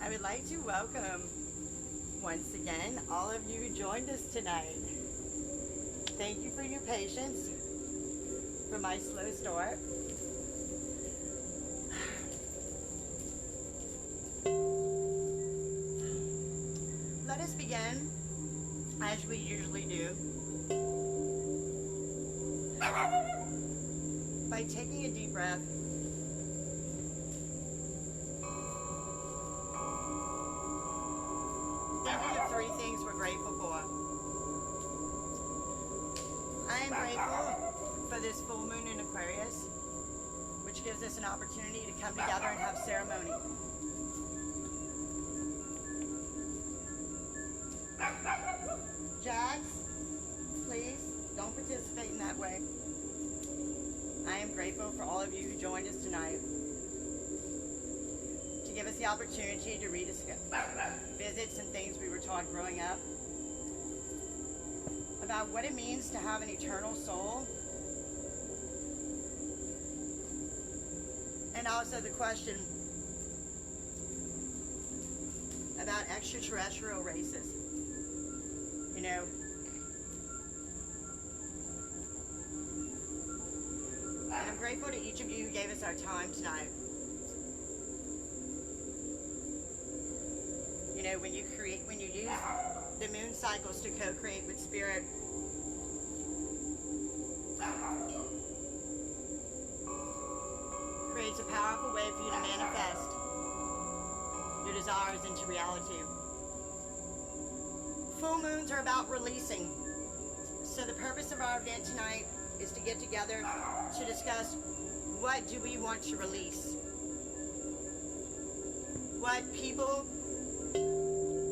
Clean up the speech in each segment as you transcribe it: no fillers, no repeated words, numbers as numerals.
I would like to welcome once again all of you who joined us tonight. Thank you for your patience for my slow start. Let us begin as we usually do by taking a deep breath. Thinking of three things we're grateful for. I am grateful for this full moon in Aquarius, which gives us an opportunity to come together and have ceremony. Jags, please don't participate in that way. I am grateful for all of you who joined us tonight to give us the opportunity to revisit some things we were taught growing up about what it means to have an eternal soul, and also the question about extraterrestrial races. You know, and I'm grateful to each of you who gave us our time tonight. You know, when you use the moon cycles to co-create with spirit, creates a powerful way for you to manifest your desires into reality. Full moons are about releasing. So the purpose of our event tonight is to get together to discuss what do we want to release. What people,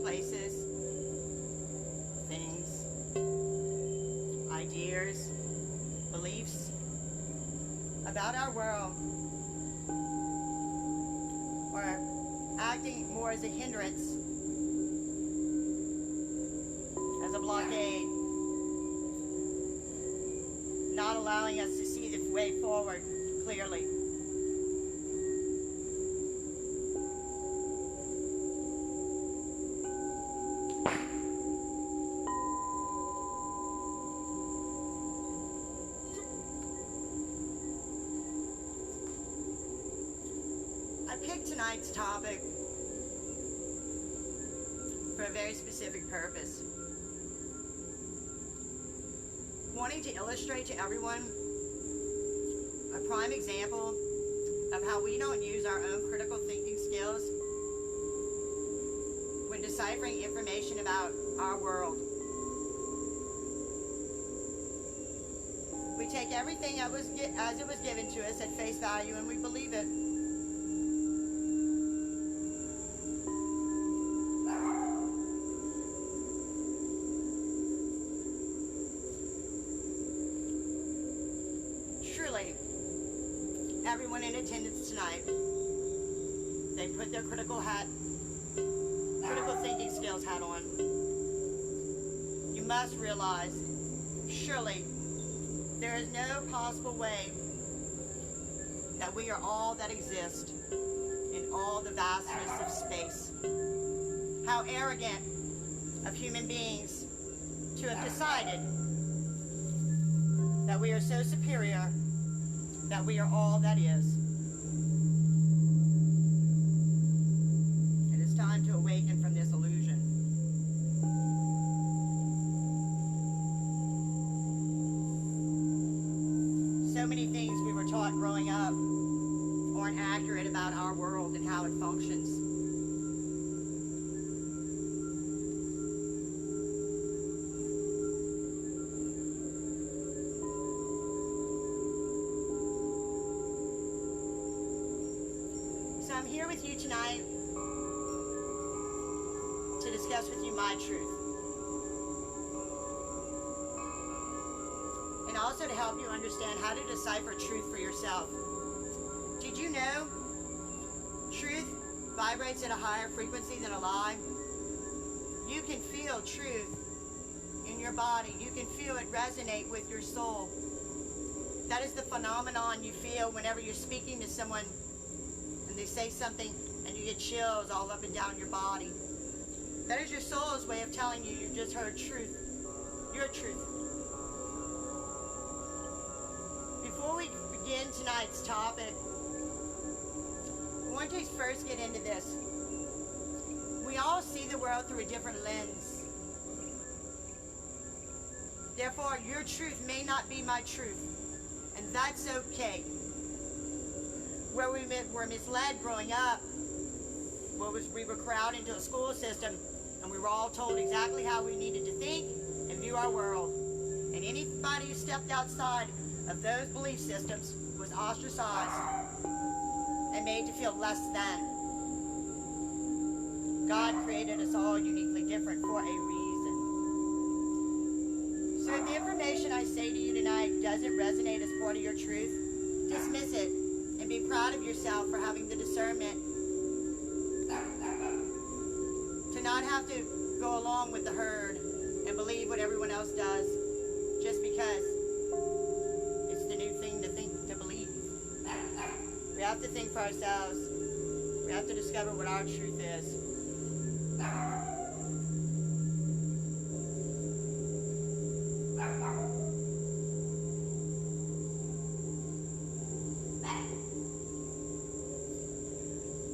places, things, ideas, beliefs about our world are acting more as a hindrance, as a blockade, not allowing us to see the way forward clearly. I picked tonight's topic for a very specific purpose. Wanting to illustrate to everyone a prime example of how we don't use our own critical thinking skills when deciphering information about our world. We take everything as it was given to us at face value and we believe it. Everyone in attendance tonight, they put their critical thinking skills hat on. You must realize, surely, there is no possible way that we are all that exist in all the vastness of space. How arrogant of human beings to have decided that we are so superior, that we are all that is. It is time to awaken from this illusion. So many things we were taught growing up aren't accurate about our world and how it functions. I'm here with you tonight to discuss with you my truth. And also to help you understand how to decipher truth for yourself. Did you know truth vibrates at a higher frequency than a lie? You can feel truth in your body. You can feel it resonate with your soul. That is the phenomenon you feel whenever you're speaking to someone and they say something and you you get chills all up and down your body. That is your soul's way of telling you just heard truth. Your truth. Before we begin tonight's topic, I want to first get into this. We all see the world through a different lens. Therefore, your truth may not be my truth, and that's okay. Where we were misled growing up, we were crowded into a school system, and we were all told exactly how we needed to think and view our world. And anybody who stepped outside of those belief systems was ostracized and made to feel less than. God created us all uniquely different for a reason. So if the information I say to you tonight doesn't resonate as part of your truth, dismiss it and be proud of yourself for having the discernment to not have to go along with the herd and believe what everyone else does just because it's the new thing to think, to believe. We have to think for ourselves. We have to discover what our truth is.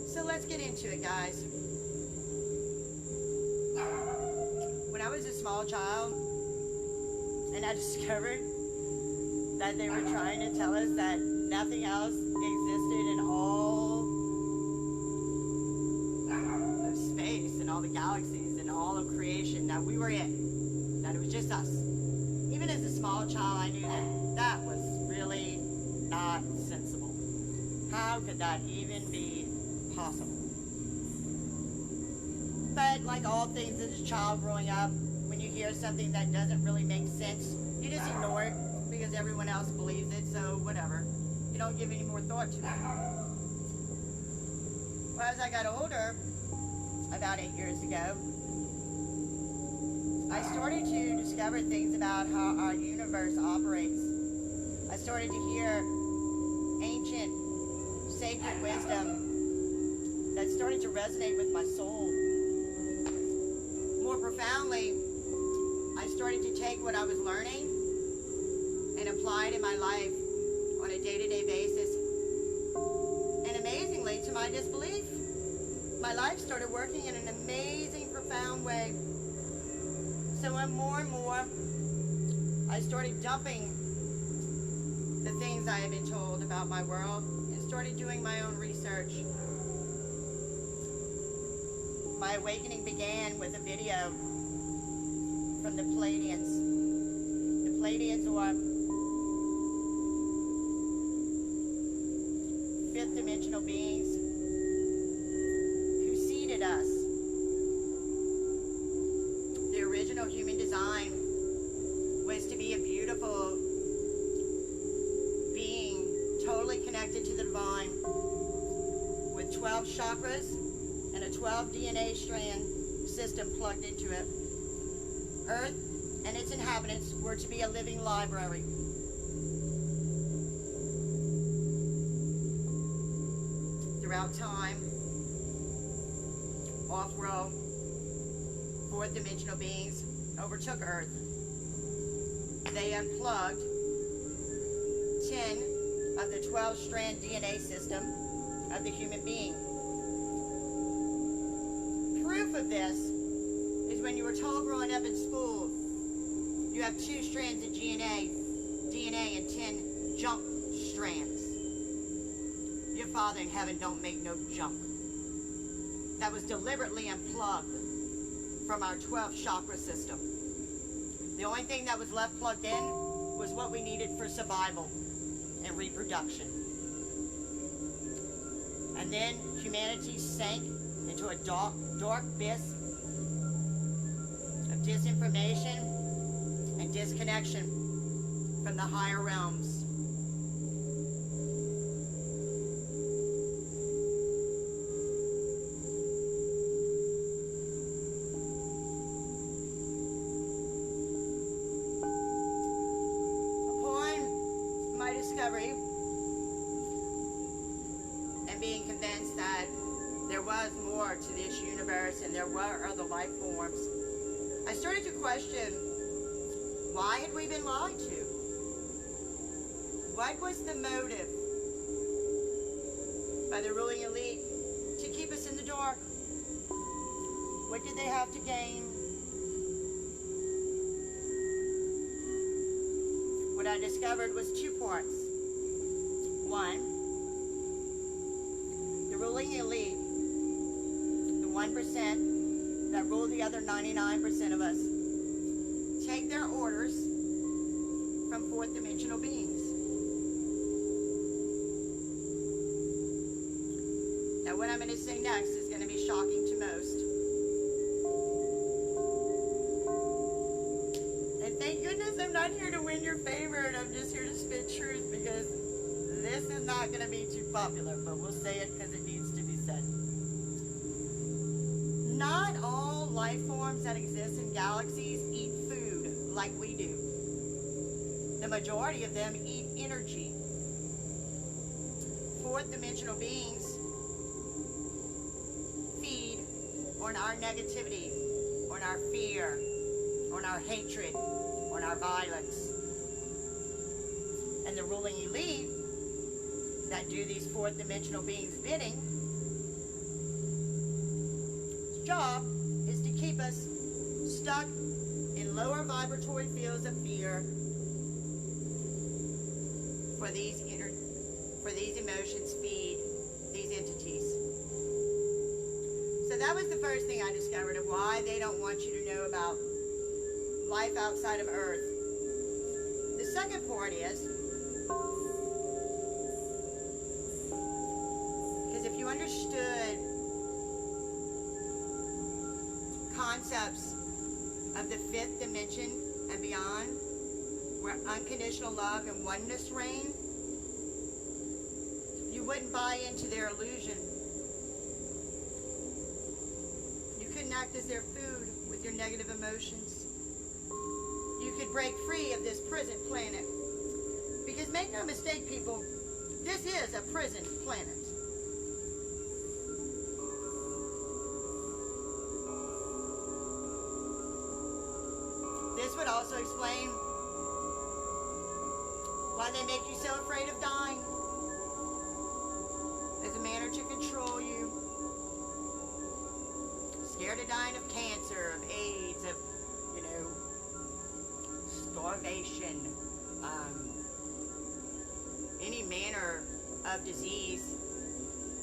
So let's get into it, guys. When I was a small child and I discovered that they were trying to tell us that nothing else existed in all of space and all the galaxies and all of creation, that we were it, that it was just us. Even as a small child, I knew that that was really not sensible. How could that even be possible? But like all things as a child growing up, when you hear something that doesn't really make sense, you just ignore it because everyone else believes it, so whatever. You don't give any more thought to it. Well, as I got older, about 8 years ago, I started to discover things about how our universe operates. I started to hear ancient, sacred wisdom that started to resonate with my soul. More profoundly, I started to take what I was learning and apply it in my life on a day-to-day basis. And amazingly, to my disbelief, my life started working in an amazing, profound way. So when more and more, I started dumping the things I had been told about my world and started doing my own research. My awakening began with a video from the Pleiadians. The Pleiadians are fifth dimensional beings who seeded us. The original human design was to be a beautiful being, totally connected to the divine, with 12 chakras and a 12 DNA strand system plugged into it. Earth and its inhabitants were to be a living library. Throughout time, off-world, fourth dimensional beings overtook Earth. They unplugged 10 of the 12-strand DNA system of the human being. Proof of this is when you were told growing up in school, you have 2 strands of DNA and 10 junk strands. Your Father in heaven don't make no junk. That was deliberately unplugged from our 12 chakra system. The only thing that was left plugged in was what we needed for survival and reproduction. And then humanity sank into a dark abyss of disinformation and disconnection from the higher realms. Upon my discovery and being convinced that there was more to this universe and there were other life forms, I started to question, why had we been lied to? What was the motive by the ruling elite to keep us in the dark? What did they have to gain? What I discovered was two parts. One, the ruling elite, the 1% that rule the other 99% of us, take their orders from fourth dimensional beings. Now what I'm going to say next is going to be shocking to most. And thank goodness I'm not here to win your favor, and I'm just here to spit truth, because this is not going to be too popular, but we'll say it because it needs to be said. Not all life forms that exist in galaxies eat food like we do. The majority of them eat energy. Fourth dimensional beings feed on our negativity, on our fear, on our hatred, on our violence. And the ruling elite that do these fourth dimensional beings bidding, its job is to keep us stuck in lower vibratory fields of fear, for these emotions feed these entities. So that was the first thing I discovered of why they don't want you to know about life outside of Earth. The second part is, because if you understood concepts of the fifth dimension and beyond, where unconditional love and oneness reign, you wouldn't buy into their illusion. You couldn't act as their food with your negative emotions. You could break free of this prison planet. Because make no mistake, people, this is a prison planet. This would also explain why they make you so afraid of dying, as a manner to control you. Scared of dying of cancer, of AIDS, of, starvation, any manner of disease,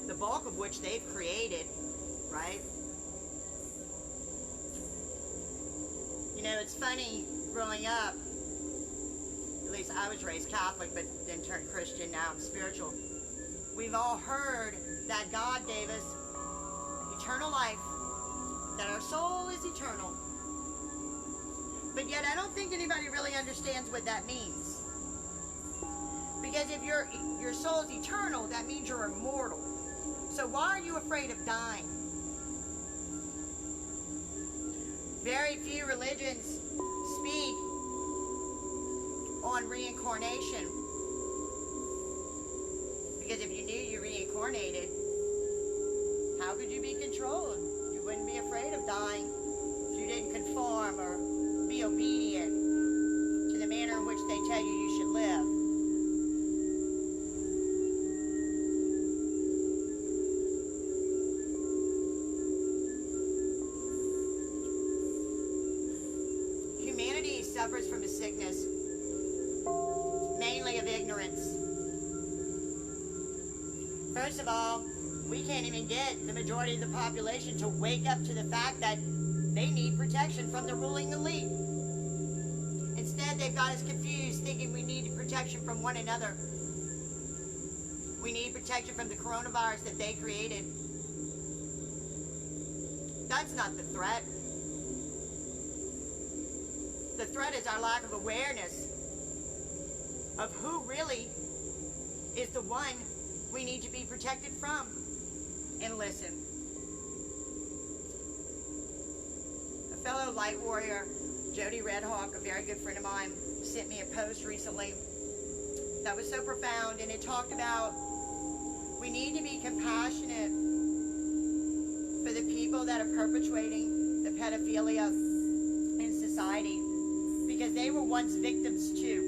the bulk of which they've created, right? It's funny, growing up, at least I was raised Catholic, but then turned Christian, now I'm spiritual. We've all heard that God gave us eternal life, that our soul is eternal. But yet I don't think anybody really understands what that means. Because if your soul is eternal, that means you're immortal. So why are you afraid of dying? Very few religions speak on reincarnation. Because if you knew you reincarnated, how could you be controlled? You wouldn't be afraid of dying if you didn't conform or be obedient to the manner in which they tell you should live. Humanity suffers from a sickness, mainly of ignorance. First of all, we can't even get the majority of the population to wake up to the fact that they need protection from the ruling elite. Instead, they've got us confused, thinking we need protection from one another. We need protection from the coronavirus that they created. That's not the threat. The threat is our lack of awareness of who really is the one we need to be protected from. And listen, a fellow light warrior, Jody Redhawk, a very good friend of mine, sent me a post recently that was so profound, and it talked about we need to be compassionate for the that are perpetuating the pedophilia in society, because they were once victims too.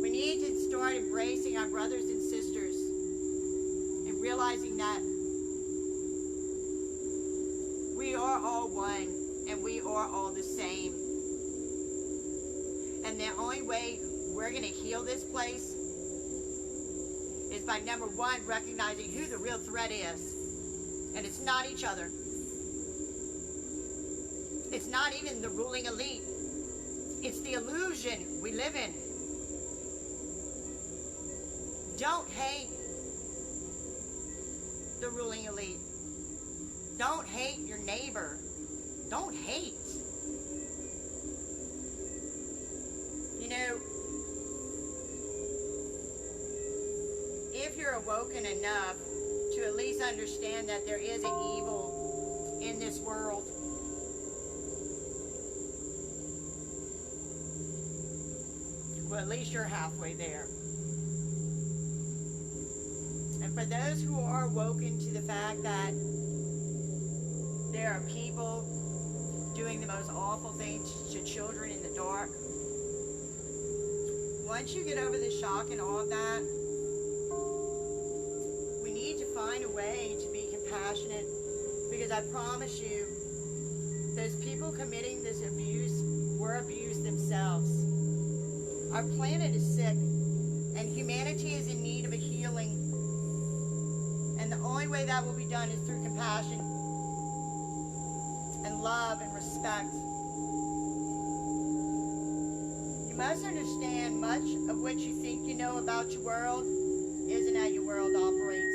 We need to start embracing our brothers and sisters and realizing that we are all one and we are all the same. And the only way we're going to heal this place is by, number one, recognizing who the real threat is. And it's not each other. It's not even the ruling elite. It's the illusion we live in. Don't hate the ruling elite. Don't hate your neighbor. Don't hate. You know, if you're awoken enough to at least understand that there is an evil in this world, well, at least you're halfway there. And for those who are awoken to the fact that there are people doing the most awful things to children in the dark, once you get over the shock and all of that, we need to find a way to be compassionate, because I promise you, those people committing this abuse were abused themselves. Our planet is sick, and humanity is in need of a healing. And the only way that will be done is through compassion and love and respect. You must understand, much of what you think you know about your world isn't how your world operates.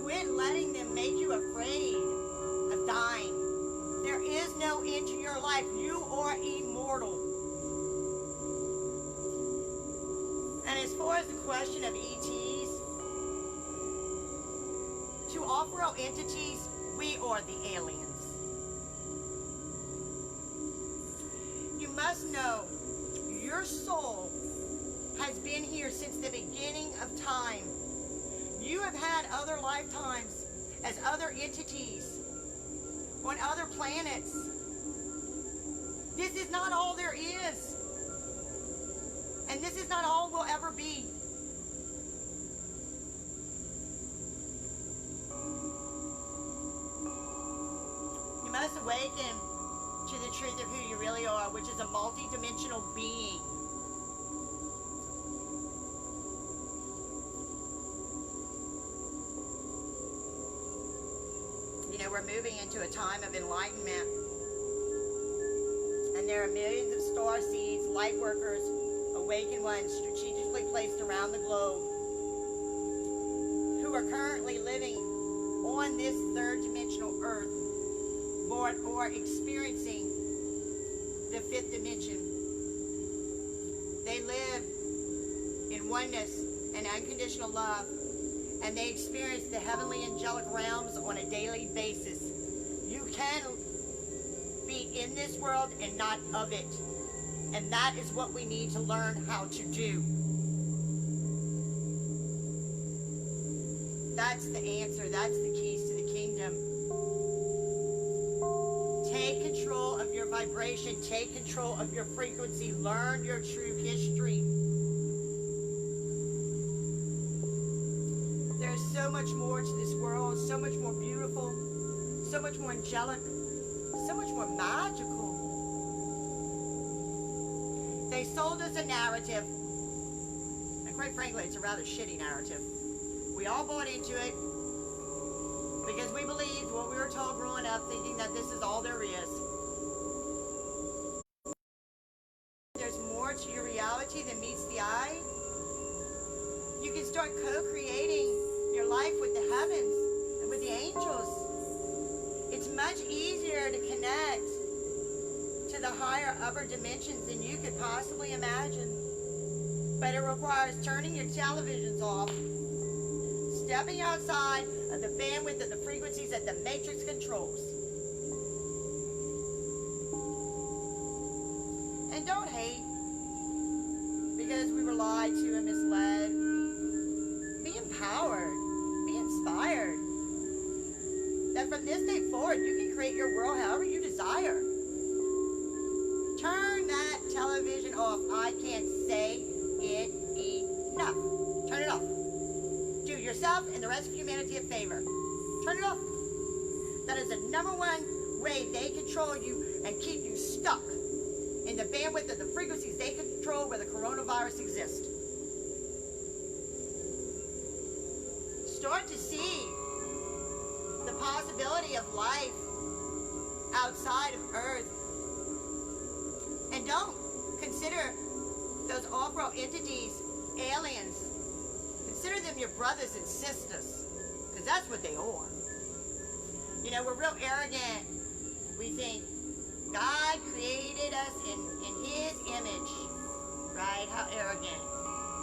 Quit letting them make you afraid of dying. There is no end to your life. You are immortal. And as far as the question of ETs, to off-world entities, we are the aliens. You must know your soul has been here since the beginning of time. You have had other lifetimes as other entities on other planets. This is not all there is. And this is not all we'll ever be. You must awaken to the truth of who you really are, which is a multi-dimensional being. You know, we're moving into a time of enlightenment. And there are millions of star seeds, light workers, awakened ones strategically placed around the globe who are currently living on this third dimensional earth, or experiencing the fifth dimension. They live in oneness and unconditional love, and they experience the heavenly angelic realms on a daily basis. You can be in this world and not of it. And that is what we need to learn how to do. That's the answer. That's the keys to the kingdom. Take control of your vibration. Take control of your frequency. Learn your true history. There's so much more to this world. So much more beautiful. So much more angelic. So much more magical. They sold us a narrative, and quite frankly, it's a rather shitty narrative. We all bought into it because we believed what we were told growing up, thinking that this is all there is. There's more to your reality than meets the eye. You can start co-creating your life with the heavens and with the angels. It's much easier to connect to the higher upper dimensions than you could possibly imagine. But it requires turning your televisions off, stepping outside of the bandwidth of the frequencies that the matrix controls. And don't hate because we were lied to and misled. create your world however you desire. Turn that television off. I can't say it enough. Turn it off. Do yourself and the rest of humanity a favor. Turn it off. That is the #1 way they control you and keep you stuck in the bandwidth of the frequencies they control where the coronavirus exists. Start to see the possibility of life outside of Earth. And don't consider those off-world entities aliens. Consider them your brothers and sisters, because that's what they are. You know, we're real arrogant. We think God created us in His image, right? How arrogant.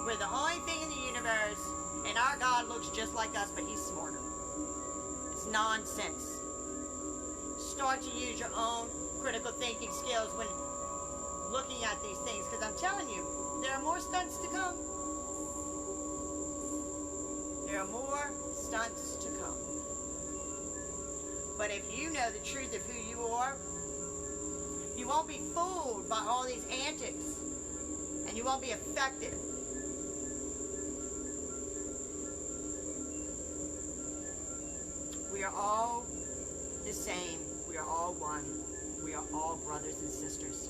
We're the only thing in the universe, and our God looks just like us, but He's smarter. It's nonsense. Start to use your own critical thinking skills when looking at these things, because I'm telling you, there are more stunts to come. There are more stunts to come. But if you know the truth of who you are, you won't be fooled by all these antics, and you won't be affected. We are all the same. We are all one. We are all brothers and sisters.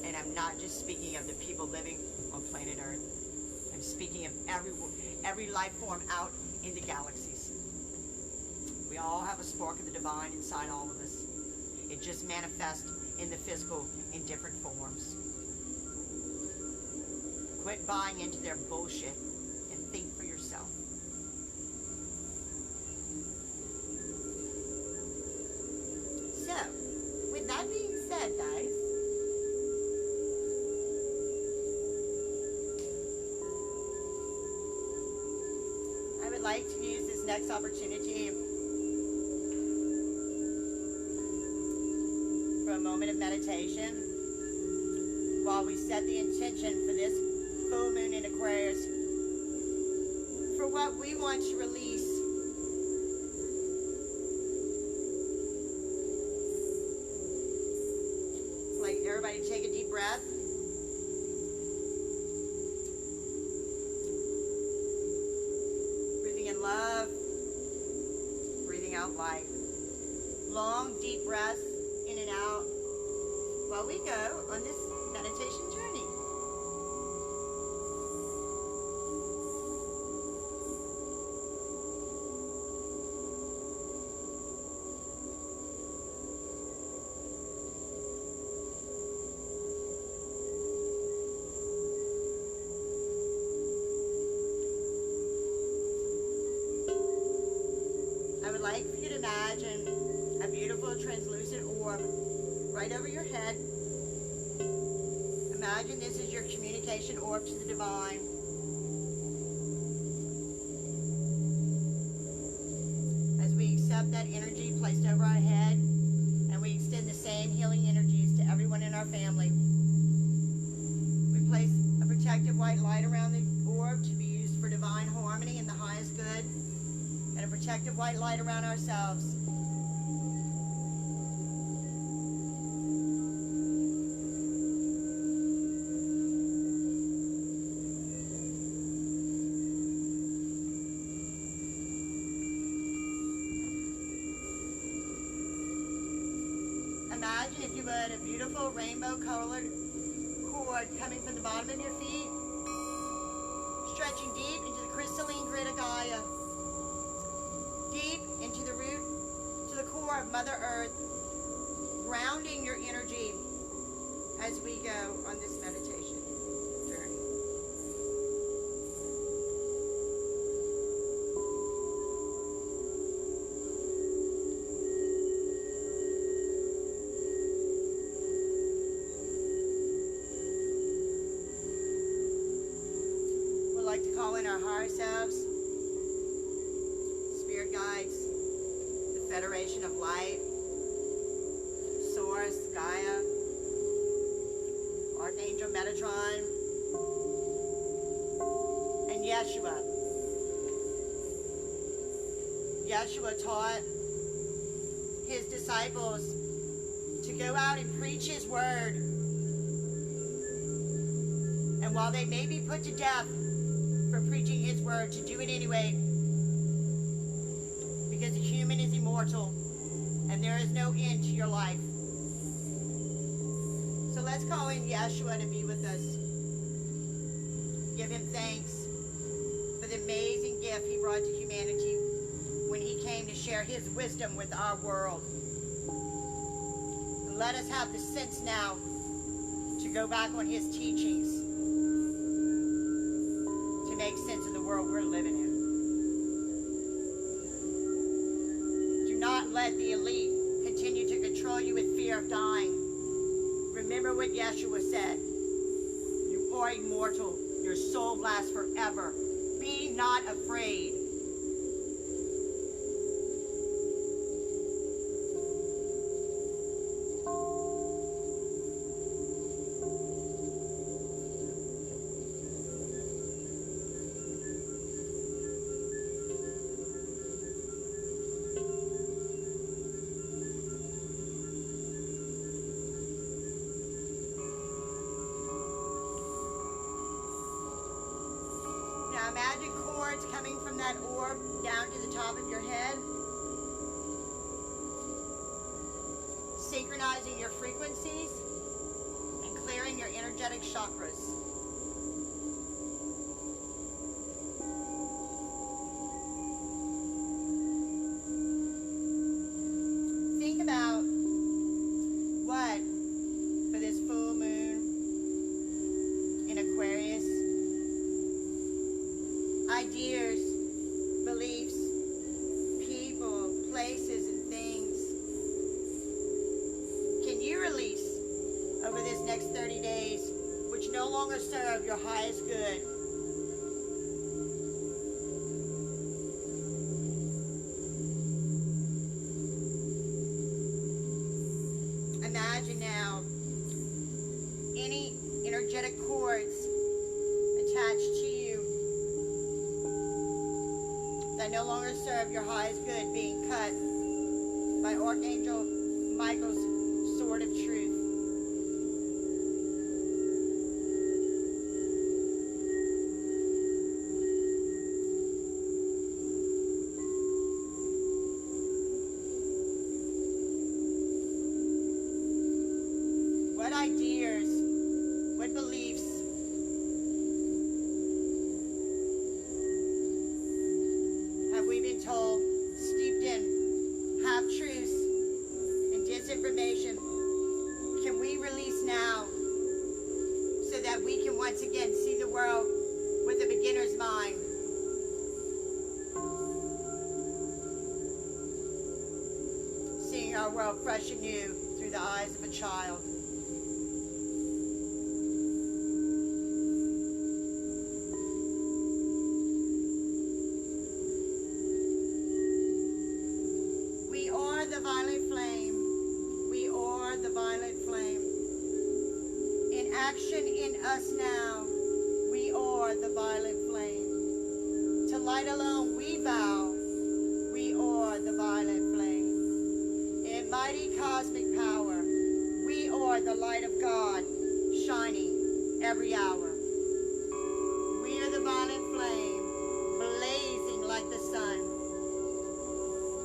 And I'm not just speaking of the people living on planet Earth. I'm speaking of every life form out in the galaxies. We all have a spark of the divine inside all of us. It just manifests in the physical in different forms. Quit buying into their bullshit and think for yourself. So, with that being said, guys, I would like to use this next opportunity for a moment of meditation while we set the intention for this full moon in Aquarius for what we want to release. Like everybody take a deep breath. Breathing in love, breathing out life. Long, deep breaths in and out while we go on this meditation journey. I would like for you to imagine a beautiful translucent orb right over your head. Imagine this is your communication orb to the divine. As we accept that energy placed over our head, and we extend the same healing energies to everyone in our family. We place a protective white light around the orb to be used for divine harmony and the highest good, and a protective white light around ourselves. Imagine, if you would, a beautiful rainbow-colored cord coming from the bottom of your feet, stretching deep into the crystalline grid of Gaia, deep into the root, to the core of Mother Earth, grounding your energy as we go on this meditation journey. To call in our higher selves, spirit guides, the Federation of Light, Source, Gaia, Archangel Metatron, and Yeshua. Yeshua taught his disciples to go out and preach his word. And while they may be put to death for preaching his word, to do it anyway, because a human is immortal and there is no end to your life. So let's call in Yeshua to be with us. Give him thanks for the amazing gift he brought to humanity when he came to share his wisdom with our world. And let us have the sense now to go back on his teachings to make sense of the world we're living in. Do not let the elite continue to control you with fear of dying. Remember what Yeshua said. You are immortal. Your soul lasts forever. Be not afraid. Now imagine cords coming from that orb down to the top of your head, synchronizing your frequencies and clearing your energetic chakras. Think about what for this full moon in Aquarius, ideas, beliefs, people, places, and things can you release over this next 30 days which no longer serve your highest good? Imagine now any energetic cords attached to you that no longer serve your highest good being cut by Archangel Michael's sword of truth. What ideas, what beliefs have we been told, steeped in half-truths and disinformation, can we release now so that we can once again see the world with a beginner's mind? Seeing our world fresh and new through the eyes of a child. The violet flame. We are the violet flame. In action in us now, we are the violet flame. To light alone we vow, we are the violet flame. In mighty cosmic power, we are the light of God, shining every hour. We are the violet flame, blazing like the sun.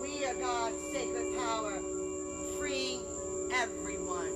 We are God's sacred power, freeing everyone.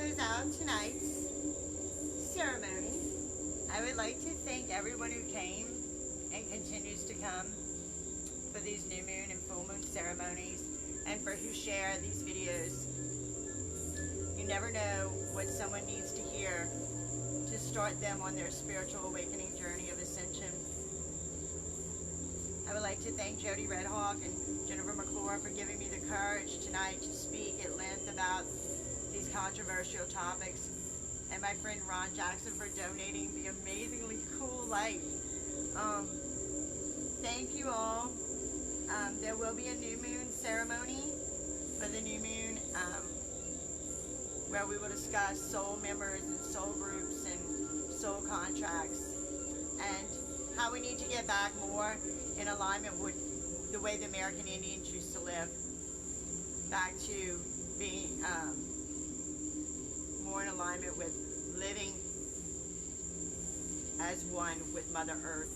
close out tonight's ceremony, I would like to thank everyone who came and continues to come for these new moon and full moon ceremonies, and for who share these videos. You never know what someone needs to hear to start them on their spiritual awakening journey of ascension. I would like to thank Jody Redhawk and Jennifer McClure for giving me the courage tonight to speak at length about these controversial topics, and my friend Ron Jackson for donating the amazingly cool light. Thank you all. There will be a new moon ceremony for the new moon, where we will discuss soul members and soul groups and soul contracts, and how we need to get back more in alignment with the way the American Indians used to live, back to being more in alignment with living as one with Mother Earth.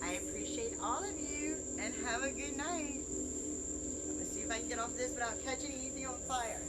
I appreciate all of you, and have a good night. I'm going to see if I can get off this without catching anything on fire.